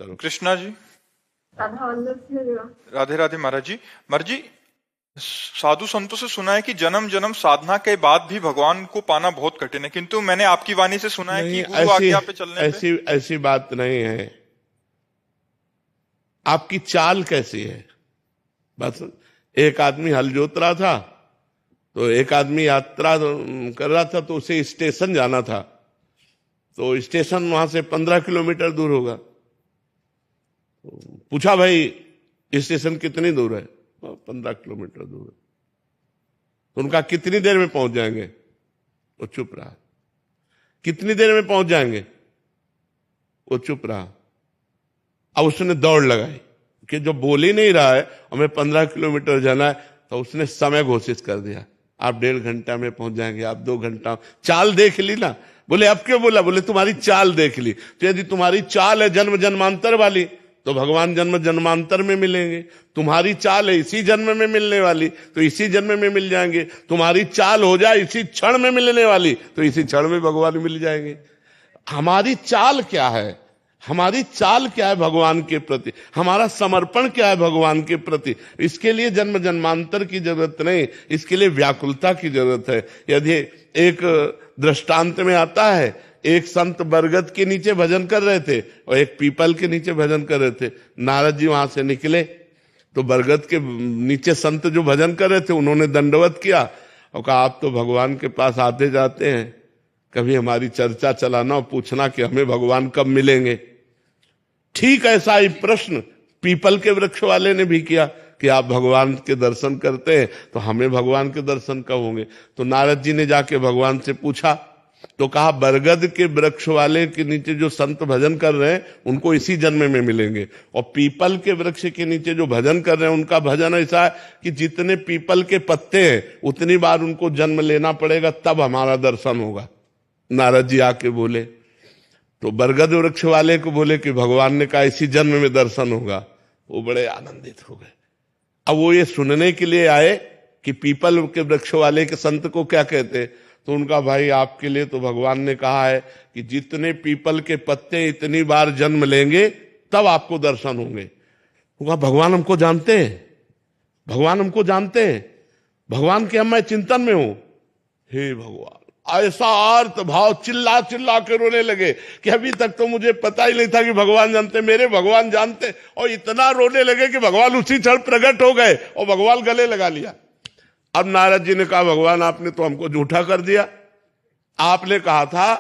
करो। कृष्णा जी, राधे राधे महाराज जी। महाराज जी, साधु संतों से सुना है कि जन्म जन्म साधना के बाद भी भगवान को पाना बहुत कठिन है, किंतु मैंने आपकी वाणी से सुना है कि नहीं, गुरु ऐसी आज्ञा पे चलने पे। ऐसी ऐसी बात नहीं है। आपकी चाल कैसी है? बस एक आदमी हल जोत रहा था, तो एक आदमी यात्रा कर रहा था, तो उसे स्टेशन जाना था, तो स्टेशन वहां से 15 किलोमीटर दूर होगा। पूछा, भाई स्टेशन कितनी दूर है? 15 किलोमीटर दूर है। तो उनका कितनी देर में पहुंच जाएंगे? वो चुप रहा। कितनी देर में पहुंच जाएंगे? वो चुप रहा। अब उसने दौड़ लगाई कि जो बोल ही नहीं रहा है, हमें 15 किलोमीटर जाना है, तो उसने समय घोषित कर दिया, आप 1.5 घंटा में पहुंच जाएंगे, आप 2 घंटा। चाल देख ली ना। बोले अब क्यों बोला? बोले तुम्हारी चाल देख ली। तो यदि तुम्हारी चाल है जन्म जन्मांतर वाली, तो भगवान जन्म जन्मांतर में मिलेंगे। तुम्हारी चाल है इसी जन्म में मिलने वाली, तो इसी जन्म में मिल जाएंगे। तुम्हारी चाल हो जाए इसी क्षण में मिलने वाली, तो इसी क्षण में भगवान मिल जाएंगे। हमारी चाल क्या है? हमारी चाल क्या है भगवान के प्रति? हमारा समर्पण क्या है भगवान के प्रति? इसके लिए जन्म जन्मांतर की जरूरत नहीं, इसके लिए व्याकुलता की जरूरत है। यदि एक दृष्टांत में आता है, एक संत बरगद के नीचे भजन कर रहे थे और एक पीपल के नीचे भजन कर रहे थे। नारद जी वहां से निकले, तो बरगद के नीचे संत जो भजन कर रहे थे, उन्होंने दंडवत किया और कहा, आप तो भगवान के पास आते जाते हैं, कभी हमारी चर्चा चलाना और पूछना कि हमें भगवान कब मिलेंगे। ठीक ऐसा ही प्रश्न पीपल के वृक्ष वाले ने भी किया कि आप भगवान के दर्शन करते हैं, तो हमें भगवान के दर्शन कब होंगे? तो नारद जी ने जाके भगवान से पूछा, तो कहा, बरगद के वृक्ष वाले के नीचे जो संत भजन कर रहे हैं, उनको इसी जन्म में मिलेंगे, और पीपल के वृक्ष के नीचे जो भजन कर रहे हैं, उनका भजन ऐसा है कि जितने पीपल के पत्ते हैं उतनी बार उनको जन्म लेना पड़ेगा, तब हमारा दर्शन होगा। नारद जी आके बोले, तो बरगद वृक्ष वाले को बोले कि भगवान ने कहा इसी जन्म में दर्शन होगा। वो बड़े आनंदित हो गए। अब वो ये सुनने के लिए आए कि पीपल के वृक्ष वाले के संत को क्या कहते। तो उनका, भाई आपके लिए तो भगवान ने कहा है कि जितने पीपल के पत्ते इतनी बार जन्म लेंगे, तब आपको दर्शन होंगे। उनका, भगवान हमको जानते हैं, भगवान हमको जानते हैं, भगवान के हम मैं चिंतन में हूं। हे भगवान, ऐसा अर्थ भाव, चिल्ला चिल्ला के रोने लगे कि अभी तक तो मुझे पता ही नहीं था कि भगवान जानते, मेरे भगवान जानते। और इतना रोने लगे कि भगवान उसी क्षण प्रकट हो गए और भगवान गले लगा लिया। अब नारद जी ने कहा, भगवान आपने तो हमको झूठा कर दिया। आपने कहा था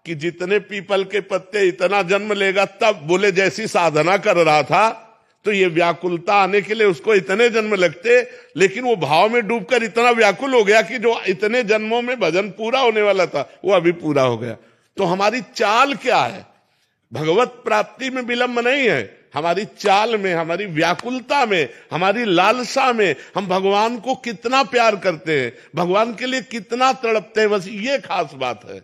कि जितने पीपल के पत्ते इतना जन्म लेगा तब। बोले जैसी साधना कर रहा था, तो ये व्याकुलता आने के लिए उसको इतने जन्म लगते, लेकिन वो भाव में डूबकर इतना व्याकुल हो गया कि जो इतने जन्मों में भजन पूरा होने वाला था, वो अभी पूरा हो गया। तो हमारी चाल क्या है? भगवत प्राप्ति में विलंब नहीं है, हमारी चाल में, हमारी व्याकुलता में, हमारी लालसा में हम भगवान को कितना प्यार करते हैं, भगवान के लिए कितना तड़पते हैं, बस ये खास बात है।